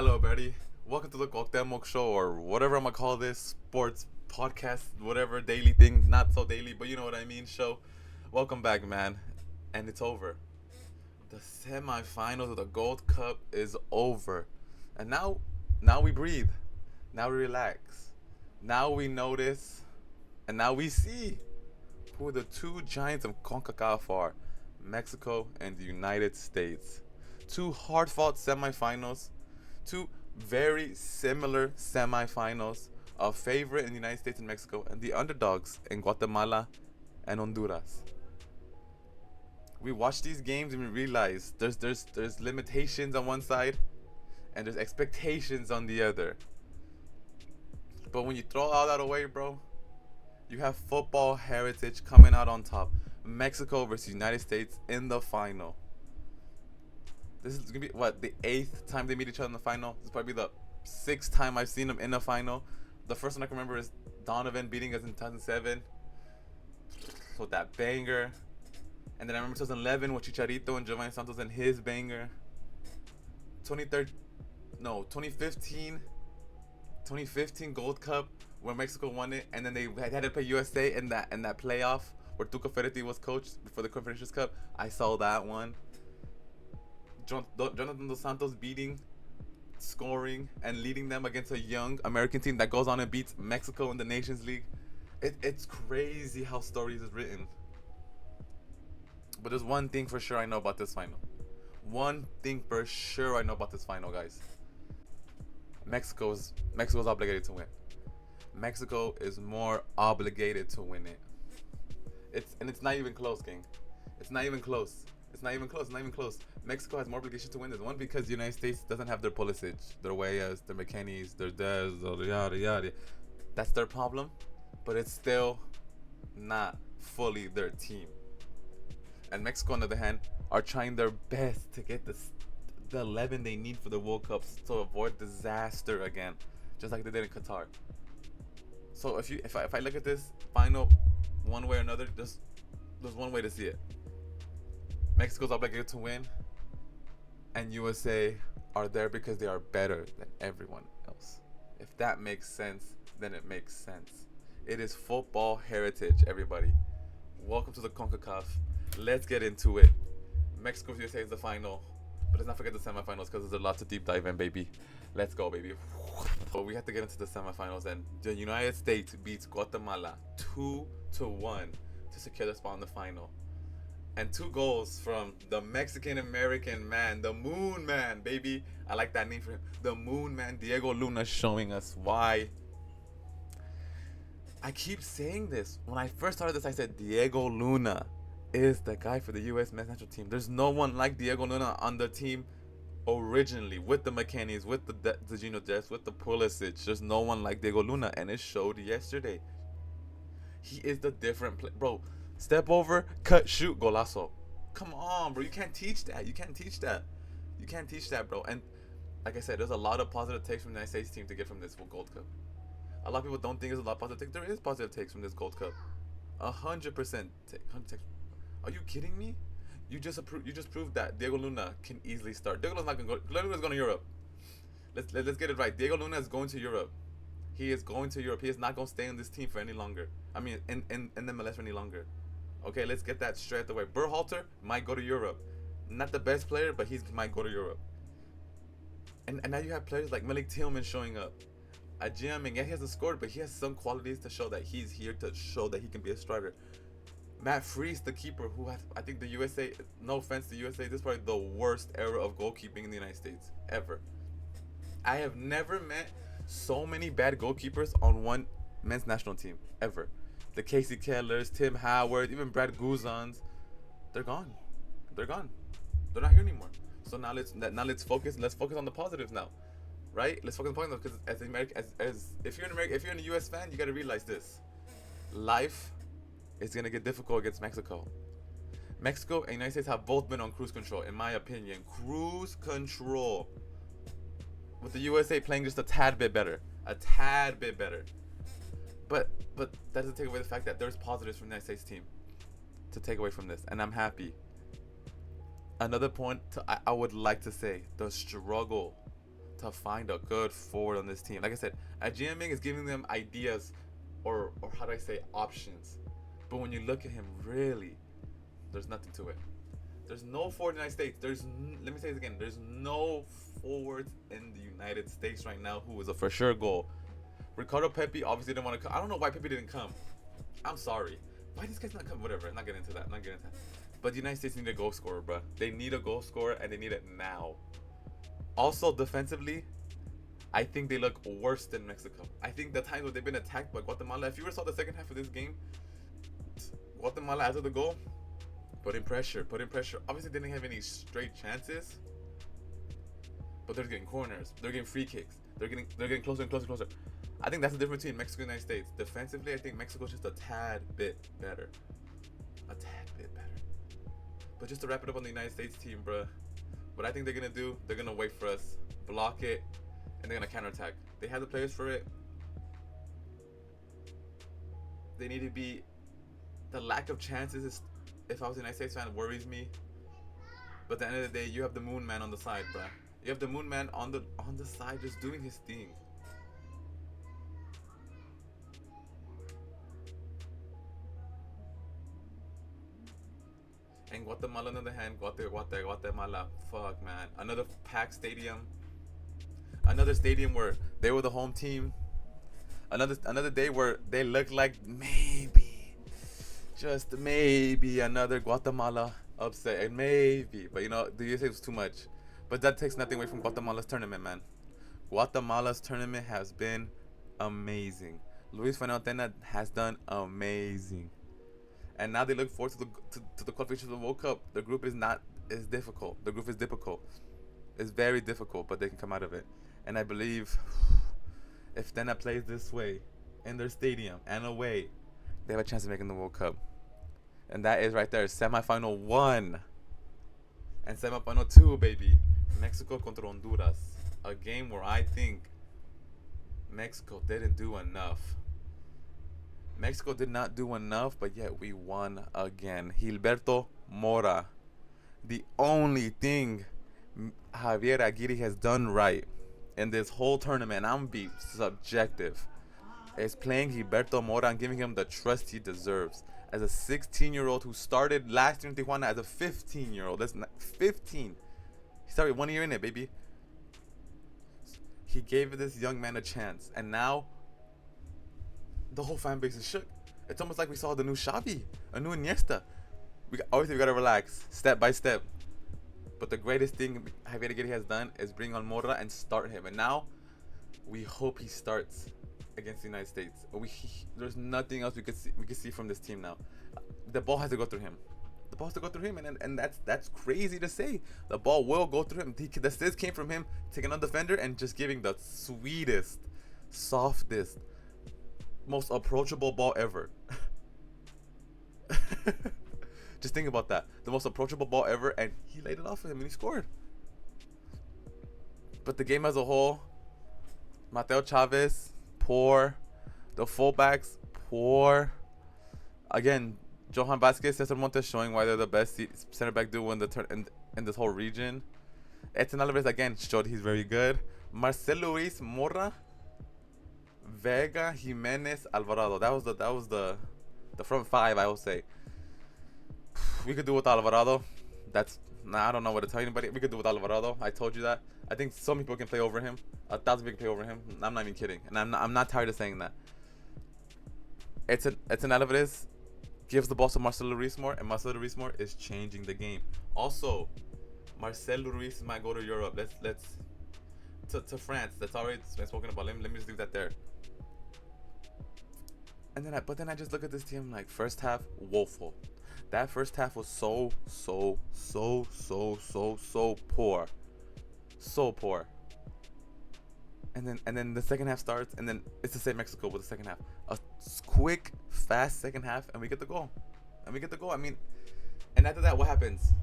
Hello, buddy. Welcome to the Cuauhtemoc Show, or whatever I'm gonna call this sports podcast, whatever daily thing, not so daily, but you know what I mean. Show. Welcome back, man. And it's over. The semifinals of the Gold Cup is over, and now we breathe. Now we relax. Now we notice, and now we see who the two giants of CONCACAF are: Mexico and the United States. Two hard-fought semifinals. Two very similar semifinals, a favorite in the United States and Mexico, and the underdogs in Guatemala and Honduras. We watch these games and we realize there's limitations on one side and there's expectations on the other. But when you throw all that away, bro, you have football heritage coming out on top. Mexico versus United States in the final. This is gonna be the eighth time they meet each other in the final. This is probably the sixth time I've seen them in the final. The first one I can remember is Donovan beating us in 2007. So that banger. And then I remember 2011 with Chicharito and Giovanni Santos and his banger. 2015 Gold Cup where Mexico won it, and then they had to play USA in that playoff where Tuca Ferretti was coach before the Confederations Cup. I saw that one. Jonathan Dos Santos scoring, and leading them against a young American team that goes on and beats Mexico in the Nations League. It's crazy how stories is written. But there's one thing for sure I know about this final. One thing for sure I know about this final, guys. Mexico's obligated to win. Mexico is more obligated to win it. It's not even close, gang. It's not even close. Mexico has more obligation to win this one because the United States doesn't have their Pulisic, their Weas, their McKennies, their Dez, yada yada. That's their problem, but it's still not fully their team. And Mexico, on the other hand, are trying their best to get the 11 they need for the World Cups to avoid disaster again, just like they did in Qatar. So if I look at this final one way or another, there's one way to see it. Mexico's obligated to win, and USA are there because they are better than everyone else. If that makes sense, then it makes sense. It is football heritage, everybody. Welcome to the CONCACAF. Let's get into it. Mexico vs. USA is the final, but let's not forget the semifinals because there's a lot to deep dive in, baby. Let's go, baby. So we have to get into the semifinals, and the United States beats Guatemala 2-1 to secure their spot in the final. And 2 goals from the Mexican-American man, the Moon Man, baby. I like that name for him. The Moon Man, Diego Luna, showing us why. I keep saying this. When I first started this, I said Diego Luna is the guy for the U.S. men's national team. There's no one like Diego Luna on the team originally, with the McKennies, with the Gino Jets, with the Pulisic. There's no one like Diego Luna, and it showed yesterday. He is the different player. Bro, step over, cut, shoot, golazo. Come on, bro. You can't teach that. You can't teach that, bro. And like I said, there's a lot of positive takes from the United States team to get from this Gold Cup. A lot of people don't think there's a lot of positive takes. There is positive takes from this Gold Cup. 100% take. 100 takes. Are you kidding me? You just proved that Diego Luna can easily start. Diego Luna's not gonna go. Diego Luna's going to Europe. Let's get it right. Diego Luna is going to Europe. He is going to Europe. He is not going to stay on this team for any longer. I mean, in the MLS for any longer. Okay, let's get that straight away. Berhalter might go to Europe. Not the best player, but he might go to Europe. And now you have players like Malik Tillman showing up. Ajim, yeah, he hasn't scored, but he has some qualities to show that he's here to show that he can be a starter. Matt Freese, the keeper, who has, I think the USA, no offense to USA, this is probably the worst era of goalkeeping in the United States ever. I have never met so many bad goalkeepers on one men's national team, ever. The Casey Kellers, Tim Howard, even Brad Guzans, they're gone. They're not here anymore. So now let's focus. Let's focus on the positives now, right? Let's focus on the positives because if you're an US fan, you gotta realize this: life is gonna get difficult against Mexico. Mexico and United States have both been on cruise control, in my opinion. Cruise control. With the USA playing just a tad bit better. But that doesn't take away the fact that there's positives from the United States team to take away from this, and I'm happy. Another point I would like to say: the struggle to find a good forward on this team. Like I said, Ajiming is giving them ideas, or how do I say, options. But when you look at him, really, there's nothing to it. There's no forward in the United States. Let me say this again. There's no forwards in the United States right now who is a for sure goal. Ricardo Pepi obviously didn't want to come. I don't know why Pepi didn't come. I'm sorry. Why these guys not come? Whatever. I'm not getting into that. But the United States need a goal scorer, bro. They need a goal scorer, and they need it now. Also, defensively, I think they look worse than Mexico. I think the times where they've been attacked by Guatemala, if you ever saw the second half of this game, Guatemala after the goal, put in pressure. Obviously, they didn't have any straight chances, but they're getting corners. They're getting free kicks. They're getting closer and closer. I think that's the difference between Mexico and the United States. Defensively, I think Mexico's just a tad bit better. But just to wrap it up on the United States team, bruh, what I think they're going to do, they're going to wait for us, block it, and they're going to counterattack. They have the players for it. They need to be... The lack of chances, is, if I was a United States fan, worries me. But at the end of the day, you have the Moon Man on the side, bruh. You have the Moon Man on the side just doing his thing. And Guatemala, on the other hand, Guatemala, fuck, man. Another packed stadium. Another stadium where they were the home team. Another day where they looked like maybe, just maybe, another Guatemala upset. And maybe. But, you know, the USA was too much. But that takes nothing away from Guatemala's tournament, man. Guatemala's tournament has been amazing. Luis Fernandez has done amazing. And now they look forward to the qualification of the World Cup. The group is difficult. The group is difficult. It's very difficult, but they can come out of it. And I believe if Tena plays this way in their stadium and away, they have a chance of making the World Cup. And that is right there, semifinal 1 and semifinal 2, baby. Mexico contra Honduras. A game where I think Mexico didn't do enough. Mexico did not do enough, but yet we won again. Gilberto Mora. The only thing Javier Aguirre has done right in this whole tournament, I'm be subjective, is playing Gilberto Mora and giving him the trust he deserves. As a 16-year-old who started last year in Tijuana as a 15-year-old. That's not 15. He started 1 year in it, baby. He gave this young man a chance, and now the whole fan base is shook. It's almost like we saw the new Xavi, a new Iniesta. Obviously, we gotta relax, step by step. But the greatest thing Javier Aguirre has done is bring on Mora and start him. And now, we hope he starts against the United States. There's nothing else we could see from this team now. The ball has to go through him. The ball has to go through him, and that's crazy to say. The ball will go through him. The assist came from him taking on the defender and just giving the sweetest, softest, most approachable ball ever. Just think about that. The most approachable ball ever, and he laid it off of him and he scored. But the game as a whole, Mateo Chavez, poor. The fullbacks, poor. Again, Johan Vasquez, Cesar Montes showing why they're the best center back duo in this whole region. Edson Alvarez again showed he's very good. Marcelo Luis, Mora, Vega, Jimenez, Alvarado. That was the front five, I will say. We could do with Alvarado. I don't know what to tell anybody. We could do with Alvarado. I told you that. I think some people can play over him. 1,000 people can play over him. I'm not even kidding. And I'm not tired of saying that. Edson Alvarez gives the ball to Marcelo Ruiz more, and Marcelo Ruiz more is changing the game. Also, Marcelo Ruiz might go to Europe. Let's to France. That's already been spoken about. Let me just leave that there. And then I just look at this team like first half woeful. That first half was so poor. So poor. And then the second half starts, and then it's the same Mexico with the second half. A quick, fast second half, and we get the goal. I mean, and after that, what happens?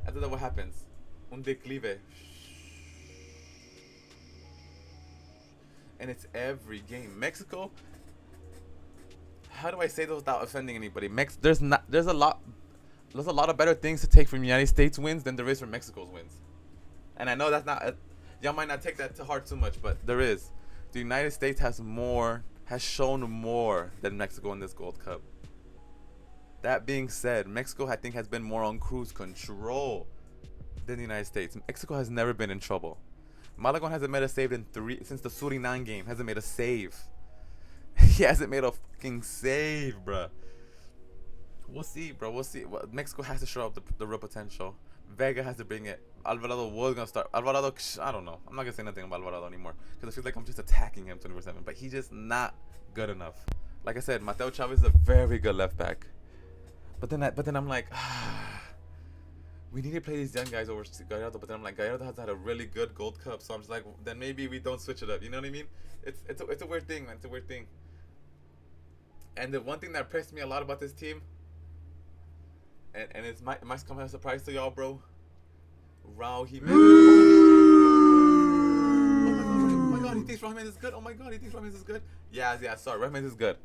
Un declive. And it's every game. Mexico, how do I say this without offending anybody? There's a lot of better things to take from United States wins than there is from Mexico's wins. And I know that's not Y'all might not take that to heart too much, but there is. The United States has shown more than Mexico in this Gold Cup. That being said, Mexico, I think, has been more on cruise control than the United States. Mexico has never been in trouble. Malagon hasn't made a save since the Suriname game. Hasn't made a save. He hasn't made a fucking save, bruh. We'll see, bro. We'll see. Mexico has to show up the real potential. Vega has to bring it. Alvarado was gonna start. Alvarado, I don't know. I'm not gonna say nothing about Alvarado anymore because I feel like I'm just attacking him 24/7. But he's just not good enough. Like I said, Mateo Chavez is a very good left back. But then I'm like, we need to play these young guys over Gallardo. But then I'm like, Gallardo has had a really good Gold Cup, so I'm just like, then maybe we don't switch it up. You know what I mean? It's a weird thing, man. It's a weird thing. And the one thing that impressed me a lot about this team, and it might come as a surprise to y'all, bro. Raul Jimenez. Oh my god, he thinks Raul Jimenez is good. Oh my god, he thinks Raul Jimenez is good. Yeah, sorry, Raul Jimenez is good.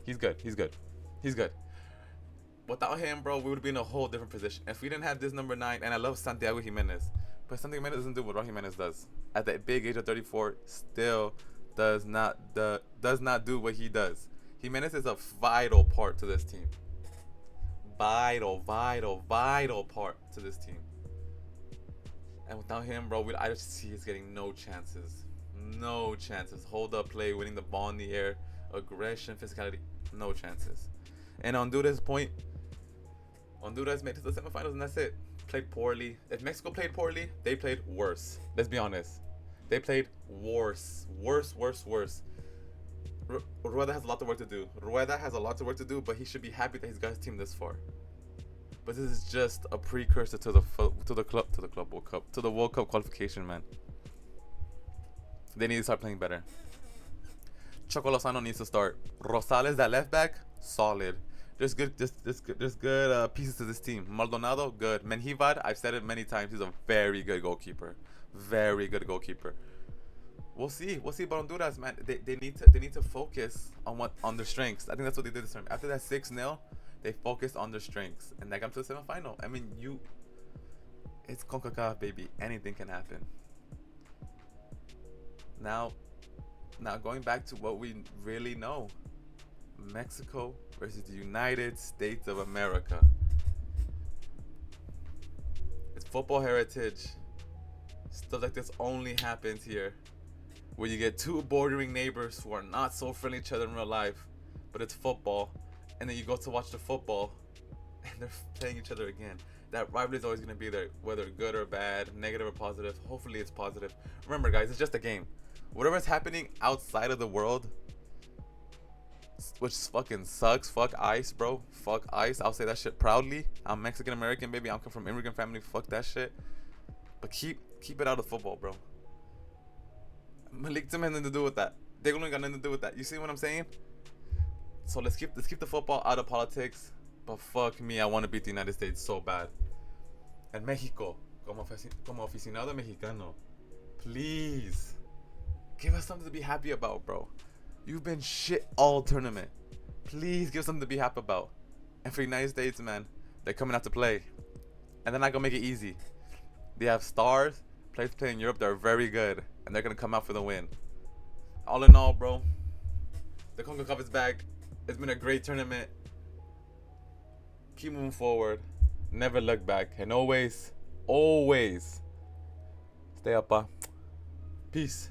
He's good. Without him, bro, we would be in a whole different position. If we didn't have this number 9, and I love Santiago Jimenez, but Santiago Jimenez doesn't do what Raul Jimenez does. At the big age of 34, still does not do what he does. Jimenez is a vital part to this team. Vital part to this team. And without him, bro, I just see he's getting no chances. No chances. Hold up play, winning the ball in the air, aggression, physicality, no chances. And on Honduras' point, Honduras made it to the semifinals and that's it. Played poorly. If Mexico played poorly, they played worse. Let's be honest. They played worse. Rueda has a lot of work to do. But he should be happy that he's got his team this far. But this is just a precursor to the World Cup qualification, man. They need to start playing better. Choco Lozano needs to start. Rosales, that left back, solid. There's good pieces to this team. Maldonado, good. Menjivar, I've said it many times, he's a very good goalkeeper. We'll see about Honduras, man. They need to focus on their strengths. I think that's what they did this time. After that 6-0, they focused on their strengths, and they got to the semifinal. I mean, it's CONCACAF, baby. Anything can happen. Now going back to what we really know. Mexico versus the United States of America. It's football heritage. Stuff like this only happens here. Where you get two bordering neighbors who are not so friendly to each other in real life, but it's football. And then you go to watch the football, and they're playing each other again. That rivalry is always going to be there, whether good or bad, negative or positive. Hopefully it's positive. Remember, guys, it's just a game. Whatever's happening outside of the world, which fucking sucks. Fuck ICE, bro. Fuck ICE. I'll say that shit proudly. I'm Mexican American, baby. I'm come from immigrant family. Fuck that shit. But keep it out of football, bro. Malik Tim has nothing to do with that. They only got nothing to do with that. You see what I'm saying? So let's keep the football out of politics. But fuck me, I want to beat the United States so bad. And Mexico, como aficionado mexicano, please give us something to be happy about, bro. You've been shit all tournament. Please give us something to be happy about. And for the United States, man, they're coming out to play, and they're not gonna make it easy. They have stars, players play in Europe that are very good, and they're gonna come out for the win. All in all, bro, the CONCACAF is back. It's been a great tournament. Keep moving forward. Never look back. And always stay up. Peace.